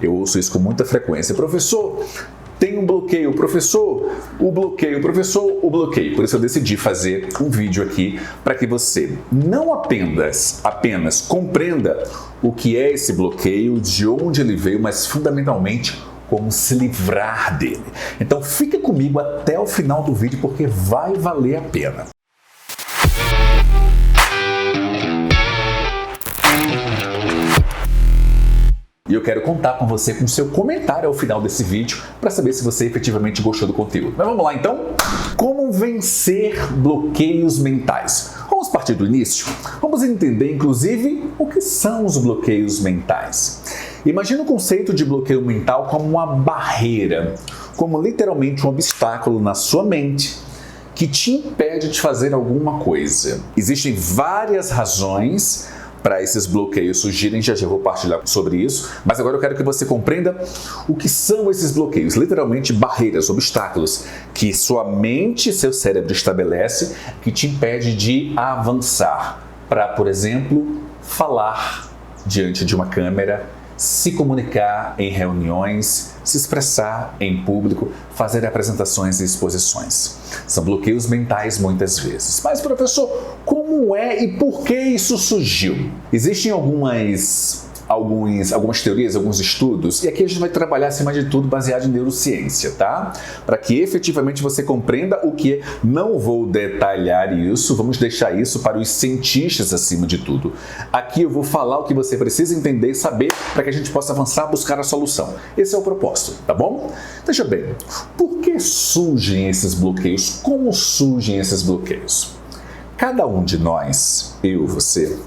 Eu ouço isso com muita frequência. Professor, tem um bloqueio. Professor, o bloqueio. Professor, o bloqueio. Por isso eu decidi fazer um vídeo aqui para que você não apenas compreenda o que é esse bloqueio, de onde ele veio, mas fundamentalmente como se livrar dele. Então fica comigo até o final do vídeo porque vai valer a pena. E eu quero contar com você com seu comentário ao final desse vídeo para saber se você efetivamente gostou do conteúdo. Mas vamos lá então? Como vencer bloqueios mentais? Vamos partir do início? Vamos entender inclusive o que são os bloqueios mentais. Imagina o conceito de bloqueio mental como uma barreira, como literalmente um obstáculo na sua mente que te impede de fazer alguma coisa. Existem várias razões para esses bloqueios surgirem, já vou partilhar sobre isso, mas agora eu quero que você compreenda o que são esses bloqueios, literalmente barreiras, obstáculos, que sua mente, seu cérebro estabelece, que te impede de avançar para, por exemplo, falar diante de uma câmera, se comunicar em reuniões, se expressar em público, fazer apresentações e exposições. São bloqueios mentais muitas vezes. Mas, professor, como é e por que isso surgiu? Existem algumas teorias, alguns estudos, e aqui a gente vai trabalhar, acima de tudo, baseado em neurociência, tá? Para que efetivamente você compreenda o que é. Não vou detalhar isso, vamos deixar isso para os cientistas acima de tudo. Aqui eu vou falar o que você precisa entender e saber para que a gente possa avançar, buscar a solução. Esse é o propósito, tá bom? Veja bem, por que surgem esses bloqueios? Como surgem esses bloqueios? Cada um de nós, eu, você,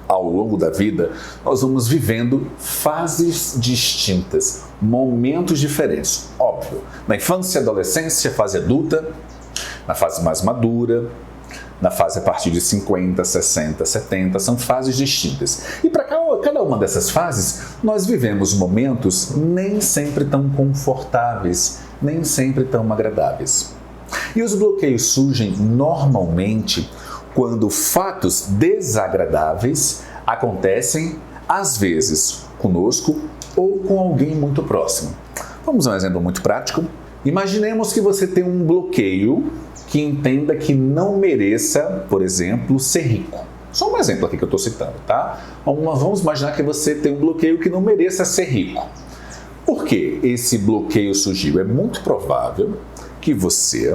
ao longo da vida, nós vamos vivendo fases distintas, momentos diferentes. Óbvio, na infância, adolescência, fase adulta, na fase mais madura, na fase a partir de 50, 60, 70, são fases distintas. E para cada uma dessas fases, nós vivemos momentos nem sempre tão confortáveis, nem sempre tão agradáveis. E os bloqueios surgem normalmente quando fatos desagradáveis acontecem, às vezes, conosco ou com alguém muito próximo. Vamos a um exemplo muito prático. Imaginemos que você tem um bloqueio que entenda que não mereça, por exemplo, ser rico. Só um exemplo aqui que eu estou citando, tá? Vamos imaginar que você tem um bloqueio que não mereça ser rico. Por que esse bloqueio surgiu? É muito provável que você,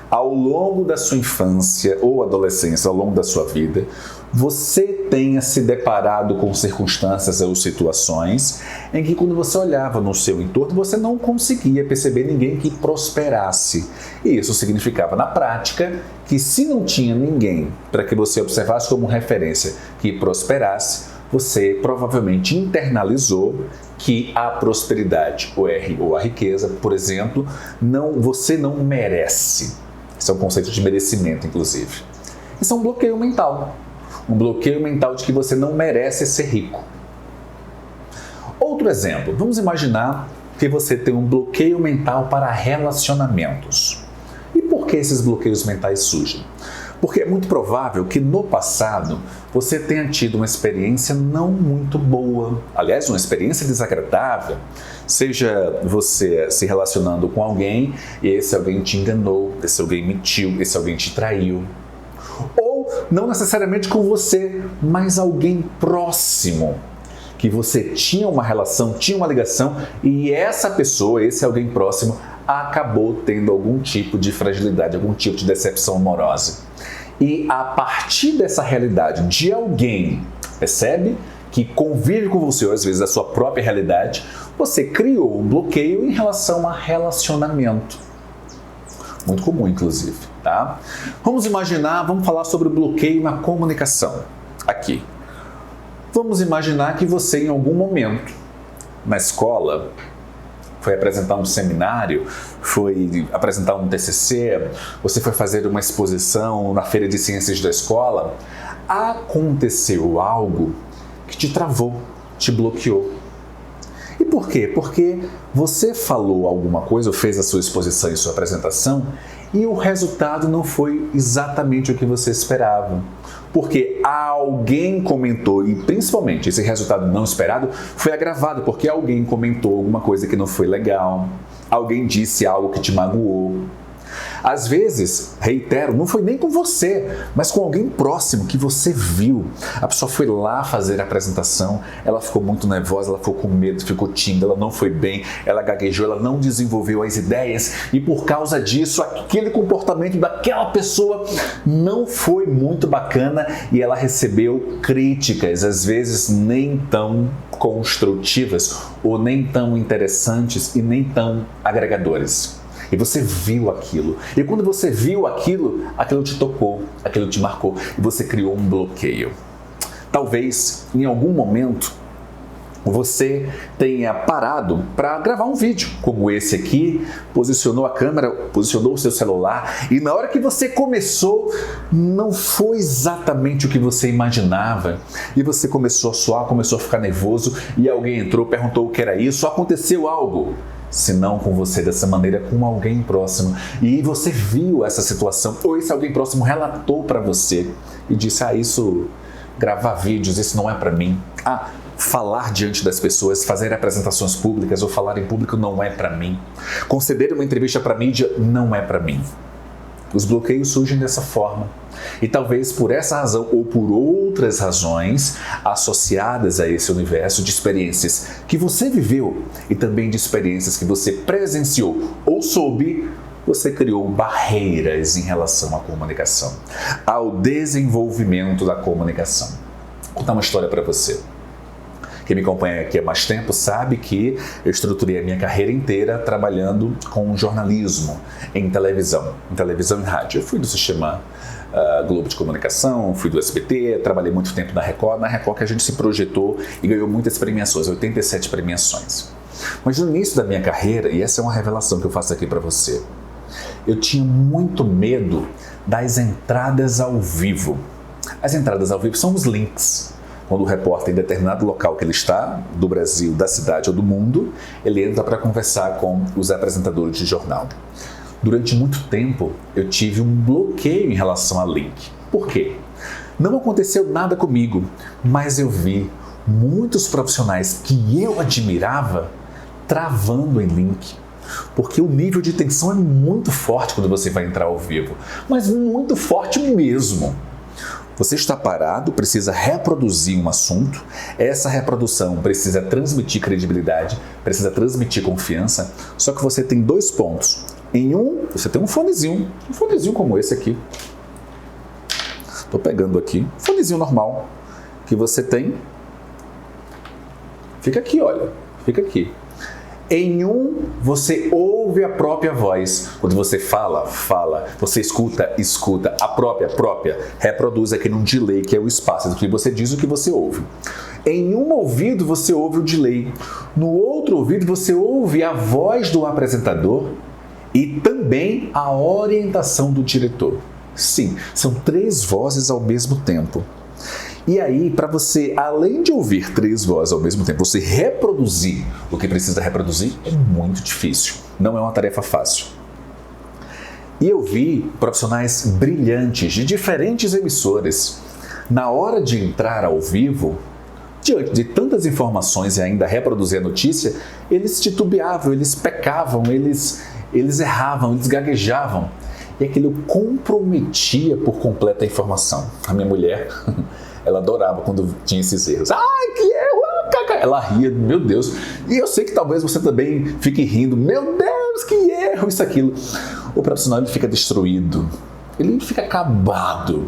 ao longo da sua infância ou adolescência, ao longo da sua vida, você tenha se deparado com circunstâncias ou situações em que quando você olhava no seu entorno, você não conseguia perceber ninguém que prosperasse. E isso significava, na prática, que se não tinha ninguém para que você observasse como referência que prosperasse, você provavelmente internalizou que a prosperidade ou a riqueza, por exemplo, você não merece. Esse é um conceito de merecimento, inclusive. Isso é um bloqueio mental. Um bloqueio mental de que você não merece ser rico. Outro exemplo, vamos imaginar que você tem um bloqueio mental para relacionamentos. E por que esses bloqueios mentais surgem? Porque é muito provável que no passado você tenha tido uma experiência não muito boa, aliás, uma experiência desagradável, seja você se relacionando com alguém e esse alguém te enganou, esse alguém mentiu, esse alguém te traiu. Ou não necessariamente com você, mas alguém próximo, que você tinha uma relação, tinha uma ligação e essa pessoa, esse alguém próximo, acabou tendo algum tipo de fragilidade, algum tipo de decepção amorosa. E a partir dessa realidade de alguém, percebe? Que convive com você, ou às vezes a sua própria realidade, você criou um bloqueio em relação a relacionamento. Muito comum, inclusive, tá? Vamos falar sobre o bloqueio na comunicação. Aqui. Vamos imaginar que você, em algum momento, na escola, foi apresentar um seminário, foi apresentar um TCC, você foi fazer uma exposição na feira de ciências da escola, aconteceu algo que te travou, te bloqueou. E por quê? Porque você falou alguma coisa, ou fez a sua exposição e sua apresentação, e o resultado não foi exatamente o que você esperava. porque alguém comentou, e principalmente esse resultado não esperado foi agravado porque alguém comentou alguma coisa que não foi legal, alguém disse algo que te magoou. Às vezes, reitero, não foi nem com você, mas com alguém próximo que você viu. A pessoa foi lá fazer a apresentação, ela ficou muito nervosa, ela ficou com medo, ficou tímida, ela não foi bem, ela gaguejou, ela não desenvolveu as ideias e por causa disso, aquele comportamento daquela pessoa não foi muito bacana e ela recebeu críticas, às vezes nem tão construtivas ou nem tão interessantes e nem tão agregadoras. E você viu aquilo. E quando você viu aquilo te tocou, aquilo te marcou e você criou um bloqueio. Talvez, em algum momento, você tenha parado para gravar um vídeo como esse aqui, posicionou a câmera, posicionou o seu celular e na hora que você começou, não foi exatamente o que você imaginava e você começou a suar, começou a ficar nervoso e alguém entrou, perguntou o que era isso, aconteceu algo. Se não com você dessa maneira, com alguém próximo. E você viu essa situação, ou esse alguém próximo relatou para você e disse, gravar vídeos, isso não é para mim. Falar diante das pessoas, fazer apresentações públicas ou falar em público não é para mim. Conceder uma entrevista para mídia não é para mim. Os bloqueios surgem dessa forma. E talvez por essa razão ou por outras razões associadas a esse universo de experiências que você viveu e também de experiências que você presenciou ou soube, você criou barreiras em relação à comunicação, ao desenvolvimento da comunicação. Vou contar uma história para você. Quem me acompanha aqui há mais tempo sabe que eu estruturei a minha carreira inteira trabalhando com jornalismo em televisão e rádio. Eu fui do sistema Globo de Comunicação, fui do SBT, trabalhei muito tempo na Record que a gente se projetou e ganhou muitas premiações, 87 premiações. Mas no início da minha carreira, e essa é uma revelação que eu faço aqui para você, eu tinha muito medo das entradas ao vivo. As entradas ao vivo são os links. Quando o repórter em determinado local que ele está, do Brasil, da cidade ou do mundo, ele entra para conversar com os apresentadores de jornal. Durante muito tempo, eu tive um bloqueio em relação a link. Por quê? Não aconteceu nada comigo, mas eu vi muitos profissionais que eu admirava travando em link. Porque o nível de tensão é muito forte quando você vai entrar ao vivo, mas muito forte mesmo. Você está parado, precisa reproduzir um assunto, essa reprodução precisa transmitir credibilidade, precisa transmitir confiança, só que você tem dois pontos. Em um, você tem um fonezinho como esse aqui. Estou pegando aqui, um fonezinho normal que você tem. Fica aqui, olha, fica aqui. Em um, você ouve a própria voz. Quando você fala, você escuta, a própria, reproduz aqui num delay, que é o espaço entre o que você diz e o que você ouve. Em um ouvido, você ouve o delay. No outro ouvido, você ouve a voz do apresentador e também a orientação do diretor. Sim, são 3 vozes ao mesmo tempo. E aí, para você, além de ouvir 3 vozes ao mesmo tempo, você reproduzir o que precisa reproduzir, é muito difícil. Não é uma tarefa fácil. E eu vi profissionais brilhantes de diferentes emissoras, na hora de entrar ao vivo, diante de tantas informações e ainda reproduzir a notícia, eles titubeavam, eles pecavam, eles erravam, eles gaguejavam. E aquilo comprometia por completo a informação. A minha mulher... ela adorava quando tinha esses erros. Ai, que erro! Ela ria, meu Deus. E eu sei que talvez você também fique rindo. Meu Deus, que erro! Isso, aquilo. O profissional ele fica destruído. Ele fica acabado.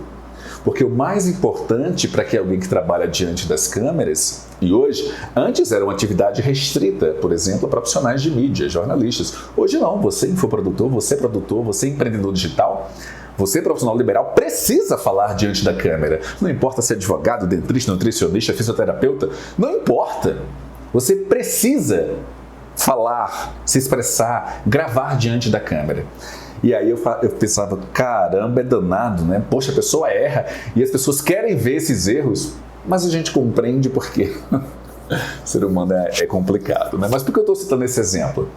Porque o mais importante para que alguém que trabalha diante das câmeras, e hoje, antes era uma atividade restrita, por exemplo, a profissionais de mídia, jornalistas. Hoje não, você infoprodutor, você produtor, você empreendedor digital, você, profissional liberal, precisa falar diante da câmera. Não importa se é advogado, dentista, nutricionista, fisioterapeuta, não importa. Você precisa falar, se expressar, gravar diante da câmera. E aí eu pensava, caramba, é danado, né? Poxa, a pessoa erra e as pessoas querem ver esses erros, mas a gente compreende por quê. O ser humano é complicado, né? Mas por que eu estou citando esse exemplo?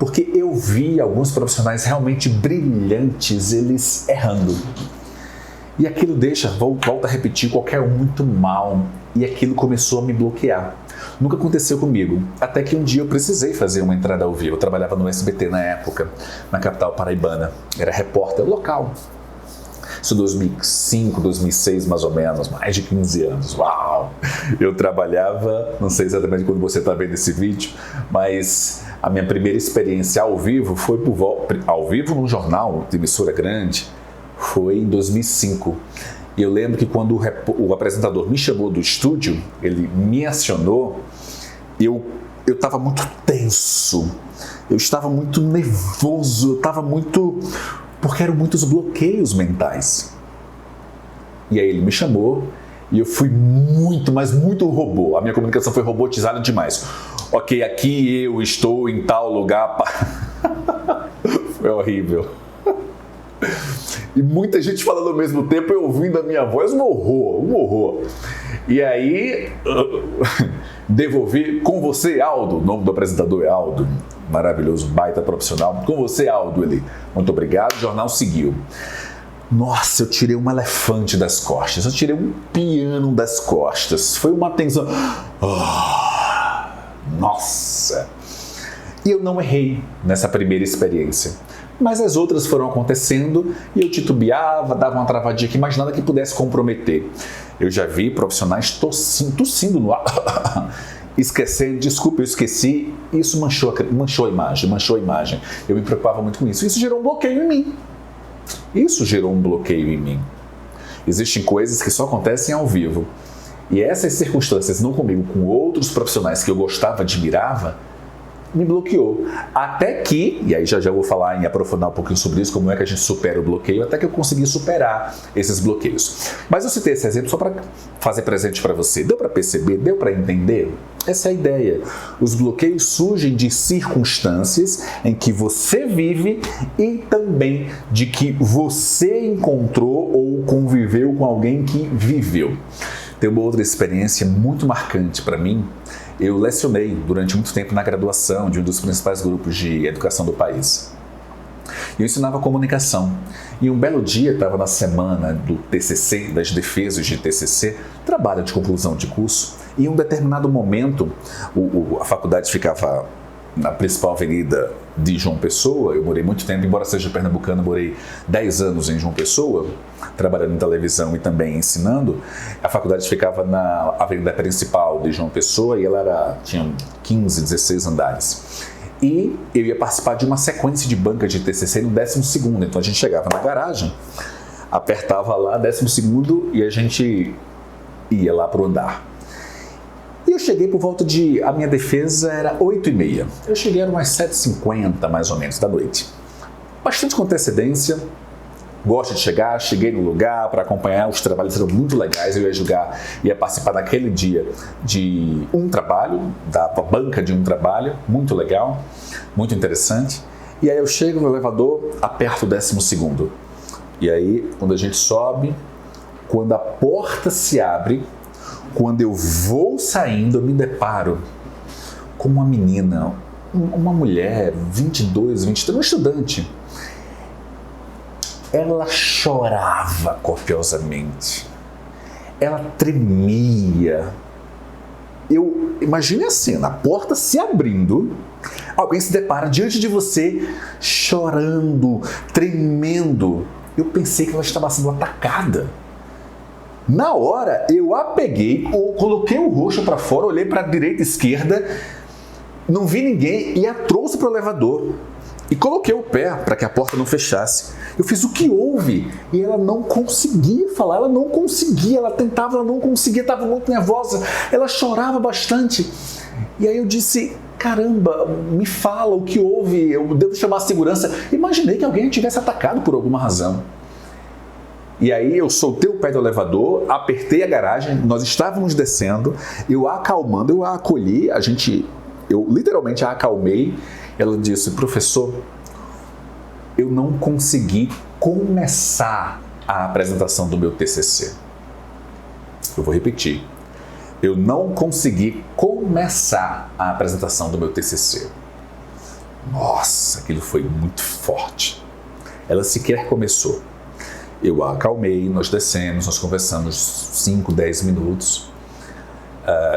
Porque eu vi alguns profissionais realmente brilhantes, eles errando. E aquilo volta a repetir, qualquer um muito mal. E aquilo começou a me bloquear. Nunca aconteceu comigo, até que um dia eu precisei fazer uma entrada ao vivo. Eu trabalhava no SBT na época, na capital paraibana. Era repórter local. Isso 2005, 2006 mais ou menos, mais de 15 anos. Uau! Eu trabalhava, não sei exatamente quando você está vendo esse vídeo, mas a minha primeira experiência ao vivo foi ao vivo num jornal de emissora grande, foi em 2005. E eu lembro que quando o apresentador me chamou do estúdio, ele me acionou, eu estava muito tenso, eu estava muito nervoso, eu estava muito... porque eram muitos bloqueios mentais. E aí ele me chamou e eu fui muito, mas muito robô. A minha comunicação foi robotizada demais. Ok, aqui eu estou em tal lugar. Foi horrível. E muita gente falando ao mesmo tempo e ouvindo a minha voz, um horror. E aí, devolvi com você, Aldo. O nome do apresentador é Aldo. Maravilhoso, baita profissional. Com você, Aldo, ele. Muito obrigado. O jornal seguiu. Nossa, eu tirei um elefante das costas. Eu tirei um piano das costas. Foi uma tensão. Nossa! E eu não errei nessa primeira experiência. Mas as outras foram acontecendo e eu titubeava, dava uma travadinha aqui, mas nada que pudesse comprometer. Eu já vi profissionais tossindo no ar, esquecendo, desculpa, eu esqueci, isso manchou a imagem. Eu me preocupava muito com isso. Isso gerou um bloqueio em mim. Existem coisas que só acontecem ao vivo. E essas circunstâncias, não comigo, com outros profissionais que eu gostava, admirava, me bloqueou. Até que, e aí já vou falar em aprofundar um pouquinho sobre isso, como é que a gente supera o bloqueio, até que eu consegui superar esses bloqueios. Mas eu citei esse exemplo só para fazer presente para você. Deu para perceber? Deu para entender? Essa é a ideia. Os bloqueios surgem de circunstâncias em que você vive e também de que você encontrou ou conviveu com alguém que viveu. Tem uma outra experiência muito marcante para mim. Eu lecionei durante muito tempo na graduação de um dos principais grupos de educação do país. Eu ensinava comunicação. E um belo dia, estava na semana do TCC, das defesas de TCC, trabalho de conclusão de curso, e em um determinado momento, a faculdade ficava na principal avenida de João Pessoa. Eu morei muito tempo, embora seja pernambucano, morei 10 anos em João Pessoa, trabalhando em televisão e também ensinando. A faculdade ficava na avenida principal de João Pessoa e ela tinha 15, 16 andares. E eu ia participar de uma sequência de banca de TCC no 12º, então a gente chegava na garagem, apertava lá 12º e a gente ia lá para o andar. E eu cheguei por volta de... A minha defesa era 8h30. Eu cheguei umas 7h50, mais ou menos, da noite. Bastante com antecedência. Gosto de chegar, cheguei no lugar para acompanhar. Os trabalhos eram muito legais. Eu ia participar naquele dia de um trabalho, da banca de um trabalho. Muito legal, muito interessante. E aí eu chego no elevador, aperto o 12º. E aí, quando a gente sobe, quando a porta se abre... Quando eu vou saindo, eu me deparo com uma menina, uma mulher, 22, 23, uma estudante. Ela chorava copiosamente. Ela tremia. Imagine a cena, a porta se abrindo, alguém se depara diante de você, chorando, tremendo. Eu pensei que ela estava sendo atacada. Na hora, eu a peguei, coloquei o rosto para fora, olhei para a direita e esquerda, não vi ninguém e a trouxe para o elevador. E coloquei o pé para que a porta não fechasse. Eu fiz o que houve e ela não conseguia falar, ela tentava, ela não conseguia, estava muito nervosa, ela chorava bastante. E aí eu disse, caramba, me fala o que houve, eu devo chamar a segurança. Imaginei que alguém tivesse atacado por alguma razão. E aí eu soltei o pé do elevador, apertei a garagem, nós estávamos descendo, eu a acalmando, eu a acolhi, eu literalmente a acalmei. Ela disse, professor, eu não consegui começar a apresentação do meu TCC. Eu vou repetir. Eu não consegui começar a apresentação do meu TCC. Nossa, aquilo foi muito forte. Ela sequer começou. Eu a acalmei, nós descemos, nós conversamos 5, 10 minutos.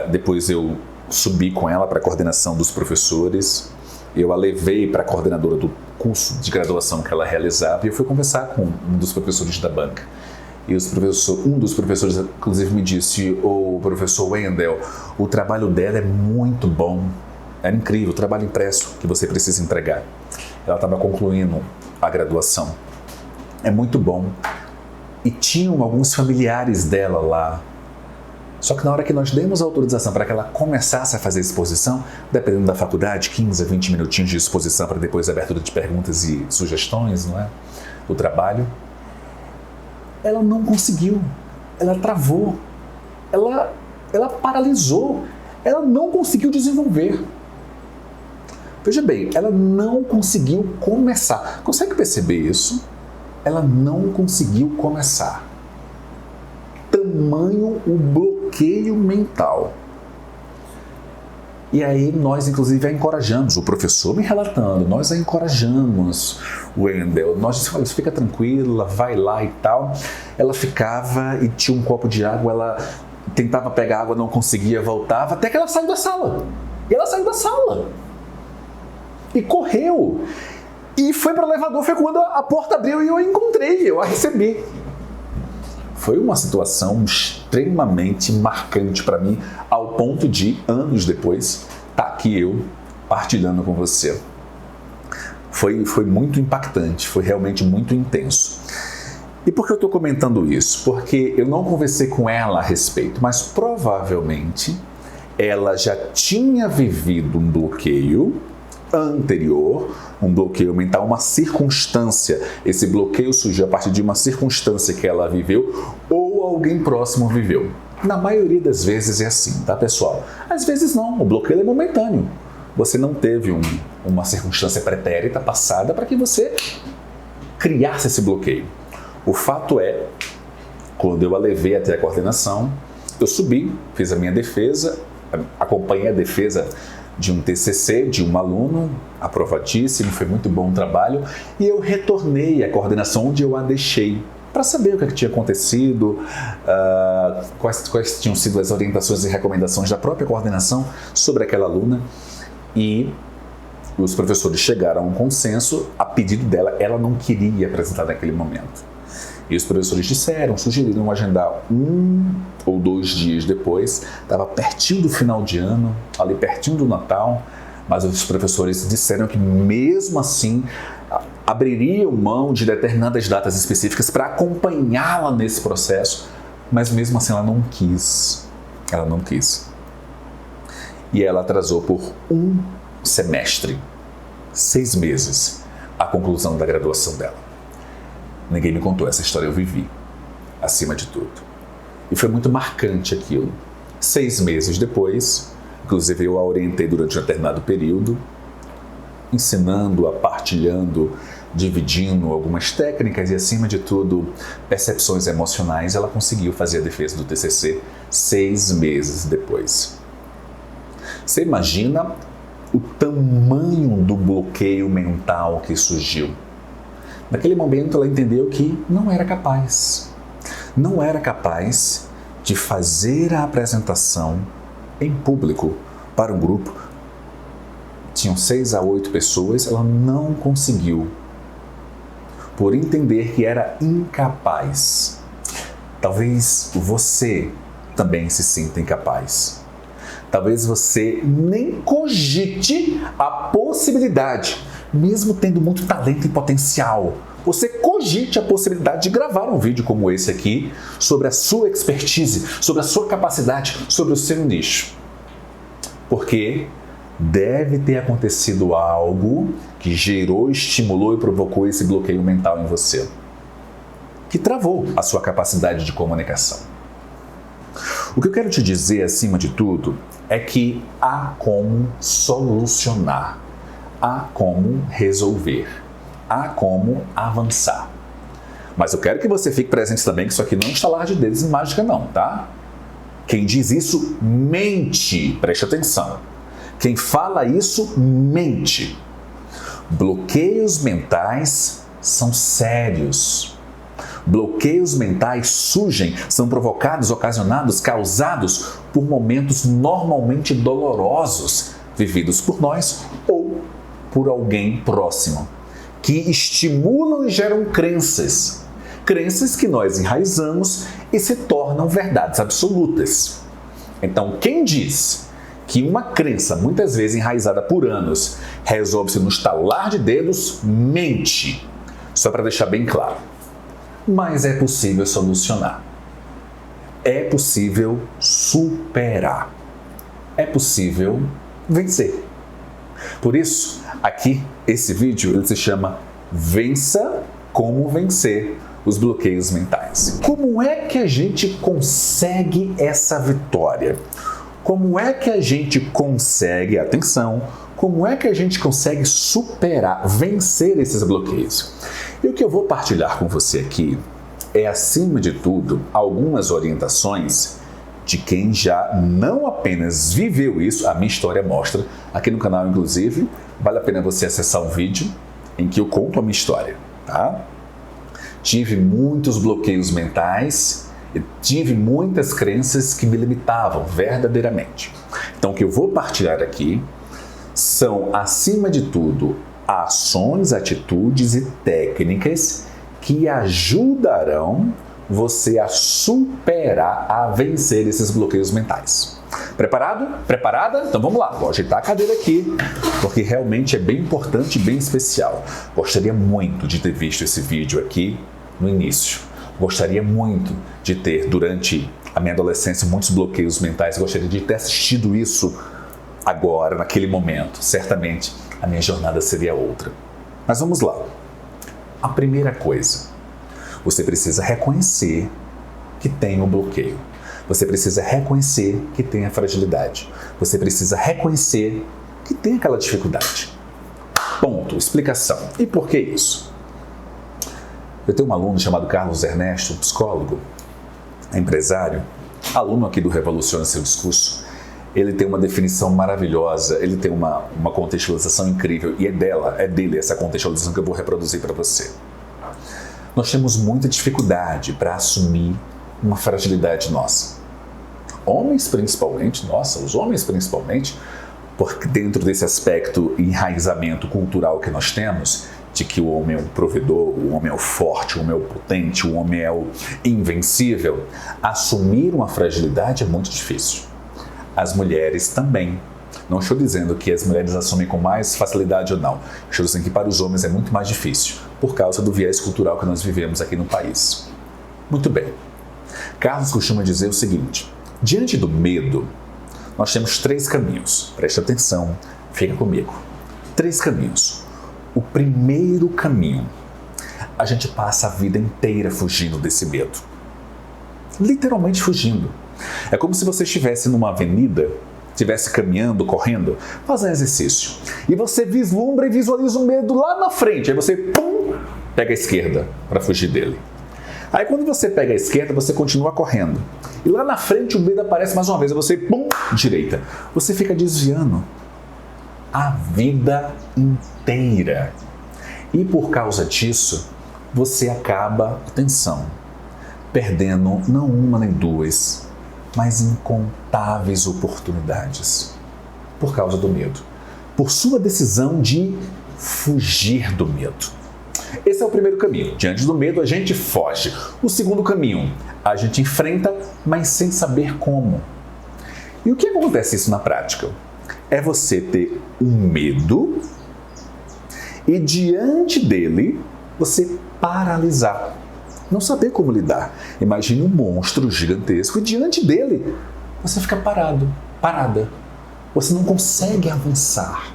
Depois eu subi com ela para a coordenação dos professores. Eu a levei para a coordenadora do curso de graduação que ela realizava e eu fui conversar com um dos professores da banca. E um dos professores, inclusive, me disse: "O professor Wendel, o trabalho dela é muito bom. É incrível, o trabalho impresso que você precisa entregar." Ela estava concluindo a graduação. "É muito bom." E tinham alguns familiares dela lá. Só que na hora que nós demos a autorização para que ela começasse a fazer exposição, dependendo da faculdade, 15 a 20 minutinhos de exposição para depois a abertura de perguntas e sugestões, não é? O trabalho, ela não conseguiu, ela travou, ela paralisou, ela não conseguiu desenvolver. Veja bem, ela não conseguiu começar. Consegue perceber isso? Ela não conseguiu começar. Tamanho o bloqueio mental. E aí nós, inclusive, a encorajamos, o professor me relatando, nós a encorajamos, Wendel, nós dissemos: "Fica tranquila, vai lá e tal." Ela ficava e tinha um copo de água, ela tentava pegar água, não conseguia, voltava, até que ela saiu da sala. E ela saiu da sala. E correu. E foi para o elevador, foi quando a porta abriu e eu a encontrei, eu a recebi. Foi uma situação extremamente marcante para mim, ao ponto de, anos depois, estar aqui eu partilhando com você. Foi muito impactante, foi realmente muito intenso. E por que eu estou comentando isso? Porque eu não conversei com ela a respeito, mas provavelmente ela já tinha vivido um bloqueio anterior, um bloqueio mental, uma circunstância. Esse bloqueio surgiu a partir de uma circunstância que ela viveu ou alguém próximo viveu. Na maioria das vezes é assim, tá, pessoal? Às vezes não, o bloqueio é momentâneo. Você não teve uma circunstância pretérita passada para que você criasse esse bloqueio. O fato é, quando eu a levei até a coordenação, eu subi, fiz a minha defesa, acompanhei a defesa de um TCC, de um aluno, aprovadíssimo, foi muito bom o trabalho, e eu retornei à coordenação onde eu a deixei, para saber o que tinha acontecido, quais tinham sido as orientações e recomendações da própria coordenação sobre aquela aluna, e os professores chegaram a um consenso. A pedido dela, ela não queria apresentar naquele momento. E os professores sugeriram agendar 1 ou 2 dias depois, estava pertinho do final de ano, ali pertinho do Natal, mas os professores disseram que mesmo assim abririam mão de determinadas datas específicas para acompanhá-la nesse processo, mas mesmo assim ela não quis. E ela atrasou por 1 semestre, 6 meses, a conclusão da graduação dela. Ninguém me contou essa história, eu vivi, acima de tudo. E foi muito marcante aquilo. 6 meses depois, inclusive eu a orientei durante um determinado período, ensinando-a, partilhando, dividindo algumas técnicas e, acima de tudo, percepções emocionais. Ela conseguiu fazer a defesa do TCC 6 meses depois. Você imagina o tamanho do bloqueio mental que surgiu? Naquele momento ela entendeu que não era capaz de fazer a apresentação em público para um grupo. Tinham 6 a 8 pessoas, ela não conseguiu, por entender que era incapaz. Talvez você também se sinta incapaz. Talvez você nem cogite a possibilidade, mesmo tendo muito talento e potencial, você cogite a possibilidade de gravar um vídeo como esse aqui sobre a sua expertise, sobre a sua capacidade, sobre o seu nicho. Porque deve ter acontecido algo que gerou, estimulou e provocou esse bloqueio mental em você, que travou a sua capacidade de comunicação. O que eu quero te dizer, acima de tudo, é que há como solucionar, há como resolver, há como avançar. Mas eu quero que você fique presente também, que isso aqui não é um estalar de dedos e mágica não, tá? Quem diz isso, mente. Preste atenção. Quem fala isso, mente. Bloqueios mentais são sérios. Bloqueios mentais surgem, são provocados, ocasionados, causados por momentos normalmente dolorosos, vividos por nós ou por alguém próximo, que estimulam e geram crenças. Crenças que nós enraizamos e se tornam verdades absolutas. Então, quem diz que uma crença, muitas vezes enraizada por anos, resolve-se no estalar de dedos, mente. Só para deixar bem claro. Mas é possível solucionar. É possível superar. É possível vencer. Por isso, aqui, esse vídeo ele se chama Vença como vencer os bloqueios mentais. Como é que a gente consegue essa vitória? Como é que a gente consegue, atenção, como é que a gente consegue superar, vencer esses bloqueios? E o que eu vou partilhar com você aqui é, acima de tudo, algumas orientações de quem já não apenas viveu isso, a minha história mostra, aqui no canal inclusive, vale a pena você acessar um vídeo em que eu conto a minha história, tá? Tive muitos bloqueios mentais, tive muitas crenças que me limitavam verdadeiramente. Então, o que eu vou partilhar aqui são, acima de tudo, ações, atitudes e técnicas que ajudarão você a superar, a vencer esses bloqueios mentais. Preparado? Preparada? Então vamos lá, vou ajeitar a cadeira aqui, porque realmente é bem importante e bem especial. Gostaria muito de ter visto esse vídeo aqui no início. Gostaria muito de ter, durante a minha adolescência, muitos bloqueios mentais. Gostaria de ter assistido isso agora, naquele momento. Certamente a minha jornada seria outra. Mas vamos lá. A primeira coisa, você precisa reconhecer que tem um bloqueio. Você precisa reconhecer que tem a fragilidade. Você precisa reconhecer que tem aquela dificuldade. Ponto. Explicação. E por que isso? Eu tenho um aluno chamado Carlos Ernesto, um psicólogo, empresário, aluno aqui do Revoluciona Seu Discurso. Ele tem uma definição maravilhosa, ele tem uma contextualização incrível e é dele essa contextualização que eu vou reproduzir para você. Nós temos muita dificuldade para assumir uma fragilidade nossa. Homens principalmente, os homens principalmente, porque dentro desse aspecto enraizamento cultural que nós temos, de que o homem é o provedor, o homem é o forte, o homem é o potente, o homem é o invencível, assumir uma fragilidade é muito difícil. As mulheres também. Não estou dizendo que as mulheres assumem com mais facilidade ou não. Estou dizendo que para os homens é muito mais difícil, por causa do viés cultural que nós vivemos aqui no país. Muito bem. Carlos costuma dizer o seguinte: diante do medo, nós temos 3 caminhos. Preste atenção, fica comigo. 3 caminhos. O primeiro caminho, a gente passa a vida inteira fugindo desse medo. Literalmente fugindo. É como se você estivesse numa avenida, estivesse caminhando, correndo, fazendo exercício. E você vislumbra e visualiza o medo lá na frente. Aí você, pega a esquerda para fugir dele. Aí quando você pega a esquerda, você continua correndo. E lá na frente o medo aparece mais uma vez. Aí você, direita. Você fica desviando a vida inteira. E por causa disso, você acaba, atenção, perdendo não uma nem 2, mas incontáveis oportunidades. Por causa do medo. Por sua decisão de fugir do medo. Esse é o primeiro caminho. Diante do medo, a gente foge. O segundo caminho, a gente enfrenta, mas sem saber como. E o que acontece isso na prática? É você ter um medo e diante dele você paralisar, não saber como lidar. Imagine um monstro gigantesco e diante dele você fica parada. Você não consegue avançar.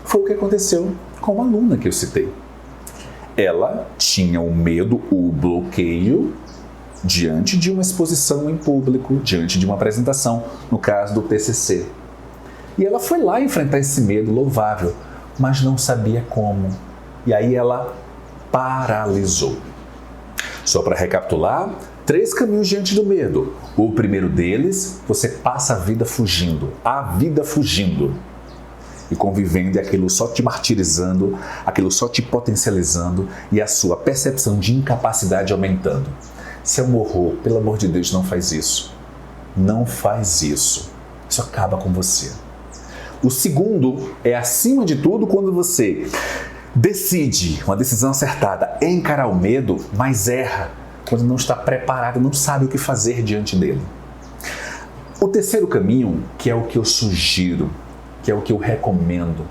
Foi o que aconteceu com a aluna que eu citei. Ela tinha o medo, o bloqueio, diante de uma exposição em público, diante de uma apresentação, no caso do TCC. E ela foi lá enfrentar esse medo louvável, mas não sabia como. E aí ela paralisou. Só para recapitular, 3 caminhos diante do medo. O primeiro deles, você passa a vida fugindo. e convivendo, e aquilo só te martirizando, aquilo só te potencializando e a sua percepção de incapacidade aumentando. Isso é um horror, pelo amor de Deus, não faz isso. Não faz isso. Isso acaba com você. O segundo é, acima de tudo, quando você decide, uma decisão acertada, encarar o medo, mas erra quando não está preparado, não sabe o que fazer diante dele. O terceiro caminho, que é o que eu sugiro, que é o que eu recomendo,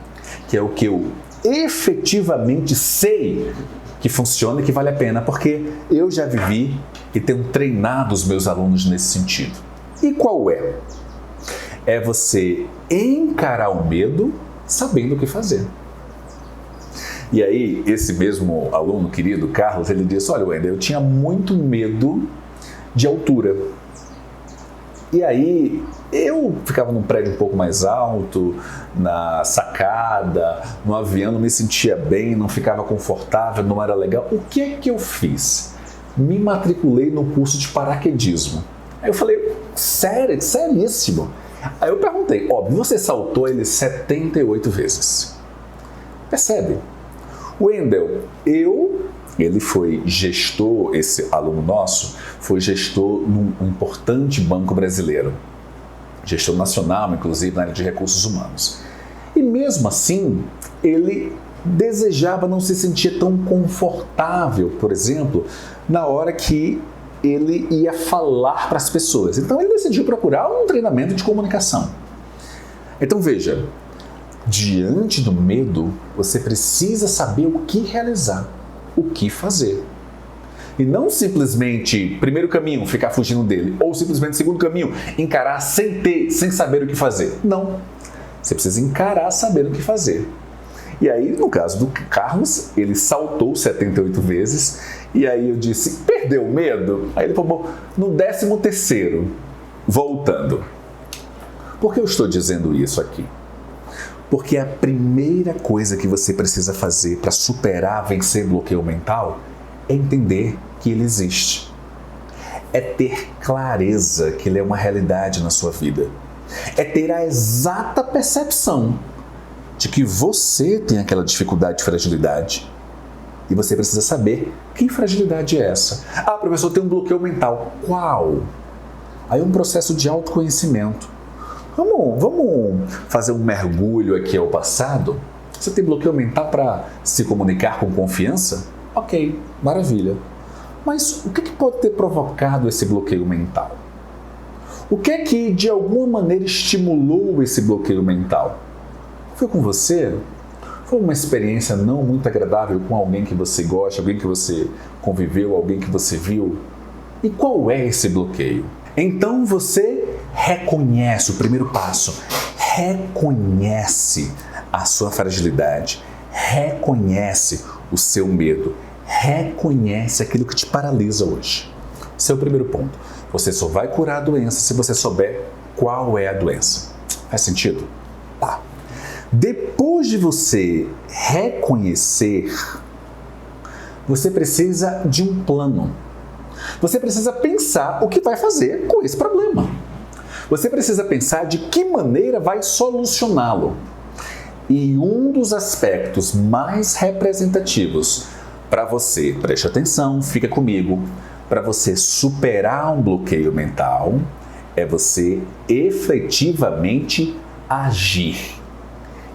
que é o que eu efetivamente sei que funciona e que vale a pena, porque eu já vivi e tenho treinado os meus alunos nesse sentido. E qual é? É você encarar o medo sabendo o que fazer. E aí, esse mesmo aluno querido, Carlos, ele disse, olha, Wendel, eu tinha muito medo de altura. E aí, eu ficava num prédio um pouco mais alto, na sacada, no avião, não me sentia bem, não ficava confortável, não era legal. O que é que eu fiz? Me matriculei no curso de paraquedismo. Aí eu falei, sério, seríssimo. Aí eu perguntei, óbvio, você saltou ele 78 vezes. Percebe? Wendel, ele foi gestor, esse aluno nosso, foi gestor num importante banco brasileiro. Gestor nacional, inclusive, na área de recursos humanos. E mesmo assim, ele desejava não se sentir tão confortável, por exemplo, na hora que ele ia falar para as pessoas. Então ele decidiu procurar um treinamento de comunicação. Então veja, diante do medo, você precisa saber o que realizar, o que fazer. E não simplesmente, primeiro caminho, ficar fugindo dele, ou simplesmente segundo caminho, encarar sem saber o que fazer. Não, você precisa encarar sabendo o que fazer. E aí, no caso do Carlos, ele saltou 78 vezes, e aí eu disse, perdeu o medo? Aí ele falou, no 13º, voltando. Por que eu estou dizendo isso aqui? Porque a primeira coisa que você precisa fazer para superar, vencer bloqueio mental, é entender que ele existe. É ter clareza que ele é uma realidade na sua vida. É ter a exata percepção de que você tem aquela dificuldade de fragilidade. E você precisa saber que fragilidade é essa. Ah, professor, tem um bloqueio mental. Qual? Aí é um processo de autoconhecimento. Vamos fazer um mergulho aqui ao passado? Você tem bloqueio mental para se comunicar com confiança? Ok, maravilha. Mas o que pode ter provocado esse bloqueio mental? O que é que de alguma maneira estimulou esse bloqueio mental? Foi com você? Foi uma experiência não muito agradável com alguém que você gosta, alguém que você conviveu, alguém que você viu? E qual é esse bloqueio? Então você reconhece, o primeiro passo, reconhece a sua fragilidade, reconhece o seu medo, reconhece aquilo que te paralisa hoje. Esse é o primeiro ponto. Você só vai curar a doença se você souber qual é a doença. Faz sentido? Tá. Depois de você reconhecer, você precisa de um plano. Você precisa pensar o que vai fazer com esse problema. Você precisa pensar de que maneira vai solucioná-lo. E um dos aspectos mais representativos para você, preste atenção, fica comigo, para você superar um bloqueio mental, é você efetivamente agir.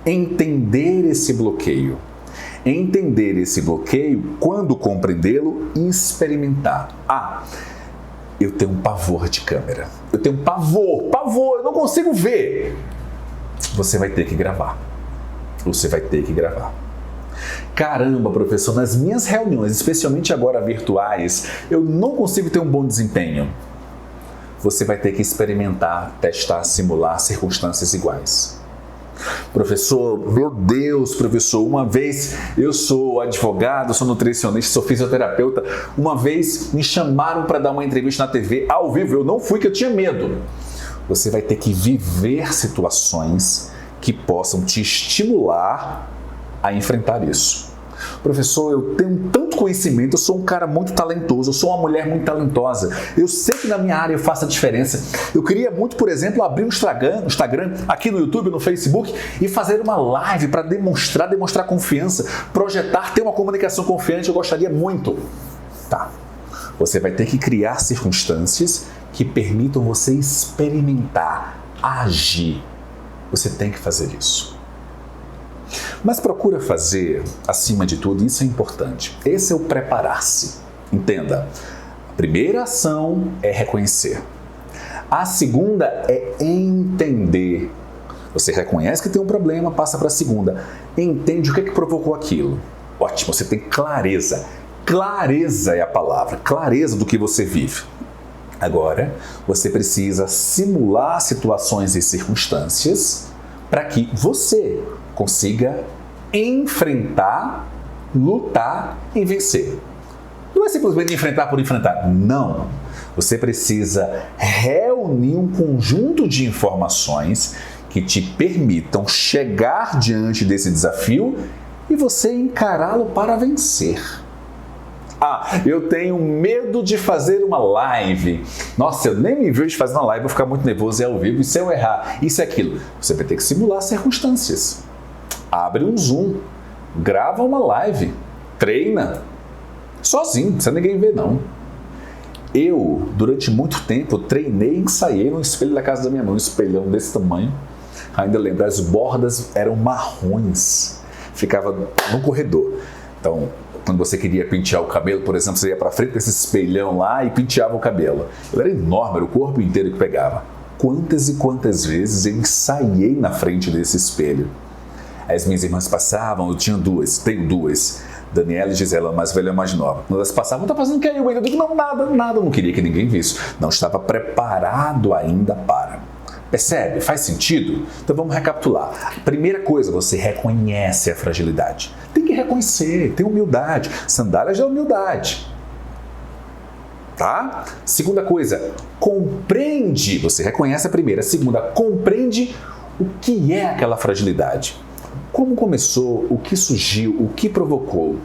Entender esse bloqueio. Entender esse bloqueio, quando compreendê-lo, experimentar. Ah, eu tenho um pavor de câmera. Eu tenho pavor, eu não consigo ver. Você vai ter que gravar. Você vai ter que gravar. Caramba, professor, nas minhas reuniões, especialmente agora virtuais, eu não consigo ter um bom desempenho. Você vai ter que experimentar, testar, simular circunstâncias iguais. Professor, meu Deus, professor, uma vez eu sou advogado, sou nutricionista, sou fisioterapeuta, uma vez me chamaram para dar uma entrevista na TV ao vivo, eu não fui, que eu tinha medo. Você vai ter que viver situações que possam te estimular a enfrentar isso. Professor, eu tenho tanto conhecimento, eu sou um cara muito talentoso, eu sou uma mulher muito talentosa. Eu sei que na minha área eu faço a diferença. Eu queria muito, por exemplo, abrir um Instagram, aqui no YouTube, no Facebook, e fazer uma live para demonstrar confiança, projetar, ter uma comunicação confiante. Eu gostaria muito. Tá. Você vai ter que criar circunstâncias que permitam você experimentar, agir. Você tem que fazer isso. Mas procura fazer, acima de tudo, isso é importante. Esse é o preparar-se. Entenda, a primeira ação é reconhecer. A segunda é entender. Você reconhece que tem um problema, passa para a segunda. Entende o que provocou aquilo. Ótimo, você tem clareza. Clareza é a palavra, clareza do que você vive. Agora, você precisa simular situações e circunstâncias para que você consiga enfrentar, lutar e vencer. Não é simplesmente enfrentar por enfrentar. Não. Você precisa reunir um conjunto de informações que te permitam chegar diante desse desafio e você encará-lo para vencer. Ah, eu tenho medo de fazer uma live. Nossa, eu nem me vejo de fazer uma live, vou ficar muito nervoso, é ao vivo, e se eu errar, isso e aquilo. Você vai ter que simular circunstâncias. Abre um Zoom, grava uma live, treina, sozinho, não precisa ninguém ver não. Eu, durante muito tempo, treinei e ensaiei no espelho da casa da minha mãe, um espelhão desse tamanho. Ainda lembro, as bordas eram marrons, ficava no corredor. Então, quando você queria pentear o cabelo, por exemplo, você ia para frente desse espelhão lá e penteava o cabelo. Ele era enorme, era o corpo inteiro que pegava. Quantas e quantas vezes eu ensaiei na frente desse espelho. As minhas irmãs passavam, eu tinha duas, tenho duas. Daniela e Gisela, mais velha e mais nova. Quando elas passavam, tá fazendo o que aí? Eu digo, não, nada, eu não queria que ninguém visse. Não estava preparado ainda para. Percebe? Faz sentido? Então vamos recapitular. Primeira coisa, você reconhece a fragilidade. Tem que reconhecer, tem humildade. Sandálias de humildade. Tá? Segunda coisa, compreende. Você reconhece a primeira. Segunda, compreende o que é aquela fragilidade. Como começou, o que surgiu, o que provocou.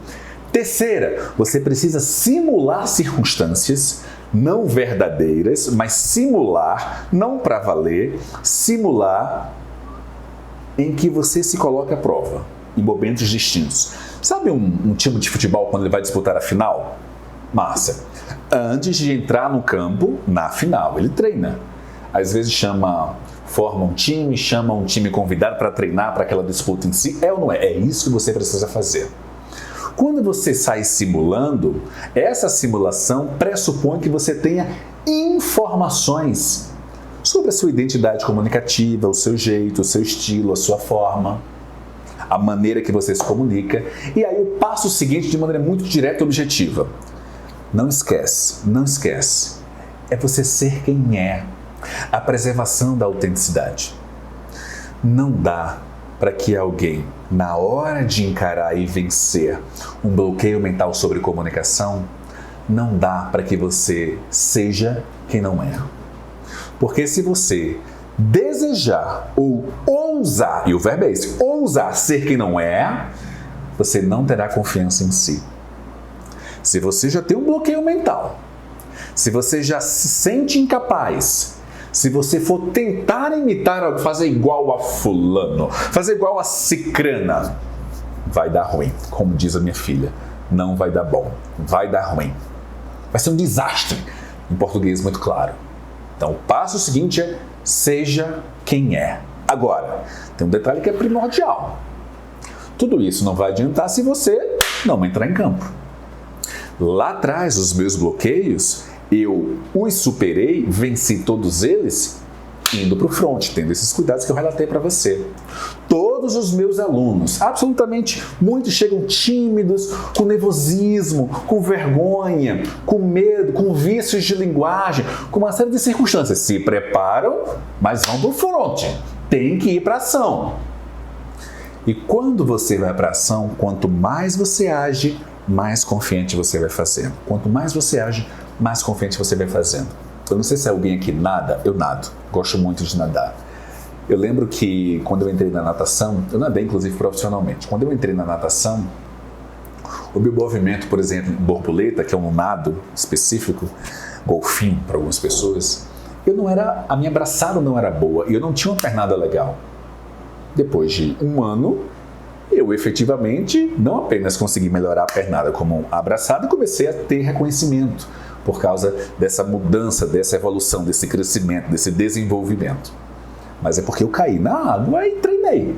Terceira, você precisa simular circunstâncias não verdadeiras, mas simular, não para valer, simular em que você se coloca à prova, em momentos distintos. Sabe um time de futebol quando ele vai disputar a final? Massa. Antes de entrar no campo, na final, ele treina. Às vezes forma um time, chama um time convidado para treinar para aquela disputa em si. É ou não é? É isso que você precisa fazer. Quando você sai simulando, essa simulação pressupõe que você tenha informações sobre a sua identidade comunicativa, o seu jeito, o seu estilo, a sua forma, a maneira que você se comunica. E aí o passo seguinte, de maneira muito direta e objetiva. Não esquece. É você ser quem é. A preservação da autenticidade. Não dá para que alguém, na hora de encarar e vencer um bloqueio mental sobre comunicação, não dá para que você seja quem não é. Porque se você desejar ou ousar, e o verbo é esse, ousar ser quem não é, você não terá confiança em si. Se você já tem um bloqueio mental, se você já se sente incapaz, se você for tentar imitar algo, fazer igual a fulano, fazer igual a cicrana, vai dar ruim. Como diz a minha filha, não vai dar bom, vai dar ruim. Vai ser um desastre, em português muito claro. Então, o passo seguinte é, seja quem é. Agora, tem um detalhe que é primordial. Tudo isso não vai adiantar se você não entrar em campo. Lá atrás, os meus bloqueios, eu os superei, venci todos eles, indo para o front, tendo esses cuidados que eu relatei para você. Todos os meus alunos, absolutamente muitos, chegam tímidos, com nervosismo, com vergonha, com medo, com vícios de linguagem, com uma série de circunstâncias. Se preparam, mas vão para o front. Tem que ir para a ação. E quando você vai para a ação, quanto mais você age, mais confiante você vai fazendo. Quanto mais você age, mais confiante você vai fazendo. Eu não sei se alguém aqui nada, eu nado. Gosto muito de nadar. Eu lembro que quando eu entrei na natação, eu nadei inclusive profissionalmente. Quando eu entrei na natação, O meu movimento, por exemplo, borboleta, que é um nado específico, golfinho para algumas pessoas, a minha braçada não era boa e eu não tinha uma pernada legal. Depois de um ano, eu efetivamente não apenas consegui melhorar a pernada como a braçada, comecei a ter reconhecimento por causa dessa mudança, dessa evolução, desse crescimento, desse desenvolvimento. Mas é porque eu caí na água e treinei.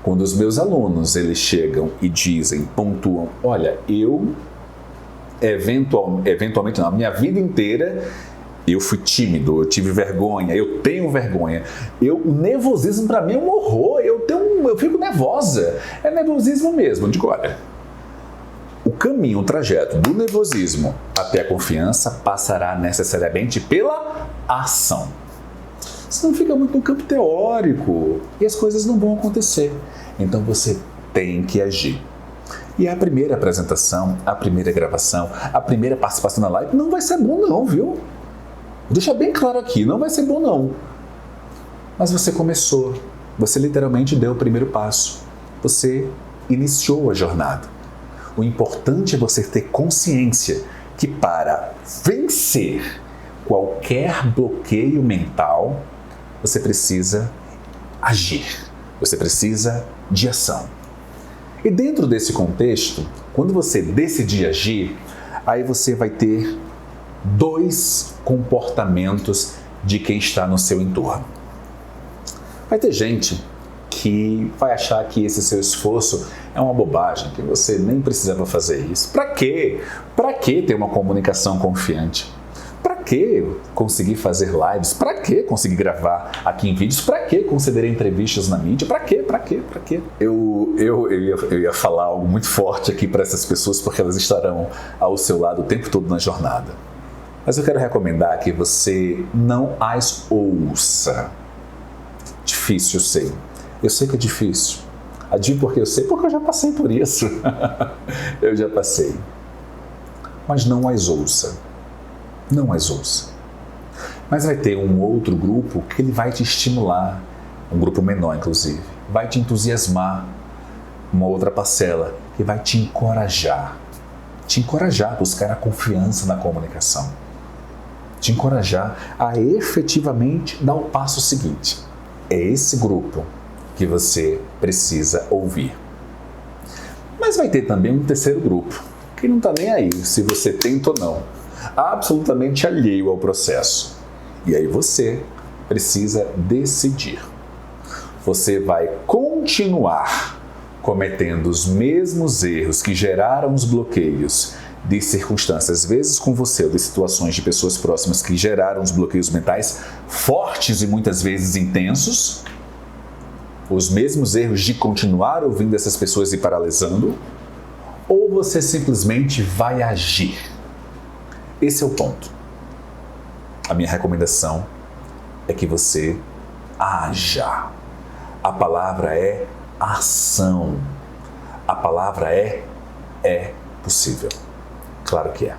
Quando os meus alunos eles chegam e dizem, pontuam, olha, eu eventualmente na minha vida inteira eu fui tímido, eu tive vergonha, eu tenho vergonha. O nervosismo para mim é um horror, eu fico nervosa. É nervosismo mesmo. Eu digo, olha, o caminho, o trajeto do nervosismo até a confiança passará necessariamente pela ação. Senão fica muito no campo teórico e as coisas não vão acontecer. Então você tem que agir. E a primeira apresentação, a primeira gravação, a primeira participação na live não vai ser bom não, viu? Deixa bem claro aqui, não vai ser bom não. Mas você começou, você literalmente deu o primeiro passo. Você iniciou a jornada. O importante é você ter consciência que para vencer qualquer bloqueio mental, você precisa agir, você precisa de ação. E dentro desse contexto, quando você decidir agir, aí você vai ter 2 comportamentos de quem está no seu entorno. Vai ter gente que vai achar que esse seu esforço é uma bobagem, que você nem precisava fazer isso. Para quê? Para que ter uma comunicação confiante? Para que conseguir fazer lives? Para que conseguir gravar aqui em vídeos? Para que conceder entrevistas na mídia? Para quê? Para quê? Para quê? Eu ia falar algo muito forte aqui para essas pessoas porque elas estarão ao seu lado o tempo todo na jornada. Mas eu quero recomendar que você não as ouça. Difícil, eu sei. Eu sei que é difícil. Adivinha por que eu sei? Porque eu já passei por isso. Eu já passei. Mas não as ouça. Não as ouça. Mas vai ter um outro grupo que ele vai te estimular, um grupo menor inclusive, vai te entusiasmar, uma outra parcela que vai te encorajar a buscar a confiança na comunicação, te encorajar a efetivamente dar o passo seguinte. É esse grupo que você precisa ouvir. Mas vai ter também um terceiro grupo, que não está nem aí se você tenta ou não, absolutamente alheio ao processo. E aí você precisa decidir. Você vai continuar cometendo os mesmos erros que geraram os bloqueios de circunstâncias, às vezes com você, ou de situações de pessoas próximas que geraram os bloqueios mentais fortes e muitas vezes intensos, os mesmos erros de continuar ouvindo essas pessoas e paralisando, ou você simplesmente vai agir. Esse é o ponto. A minha recomendação é que você haja. A palavra é ação. A palavra é possível. Claro que é.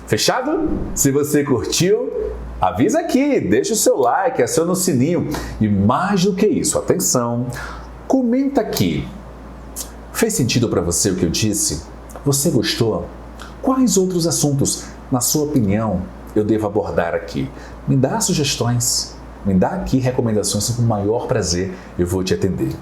Fechado? Se você curtiu, avisa aqui, deixa o seu like, aciona o sininho. E mais do que isso, atenção, comenta aqui. Fez sentido para você o que eu disse? Você gostou? Quais outros assuntos, na sua opinião, eu devo abordar aqui? Me dá sugestões, me dá aqui recomendações, com o maior prazer eu vou te atender.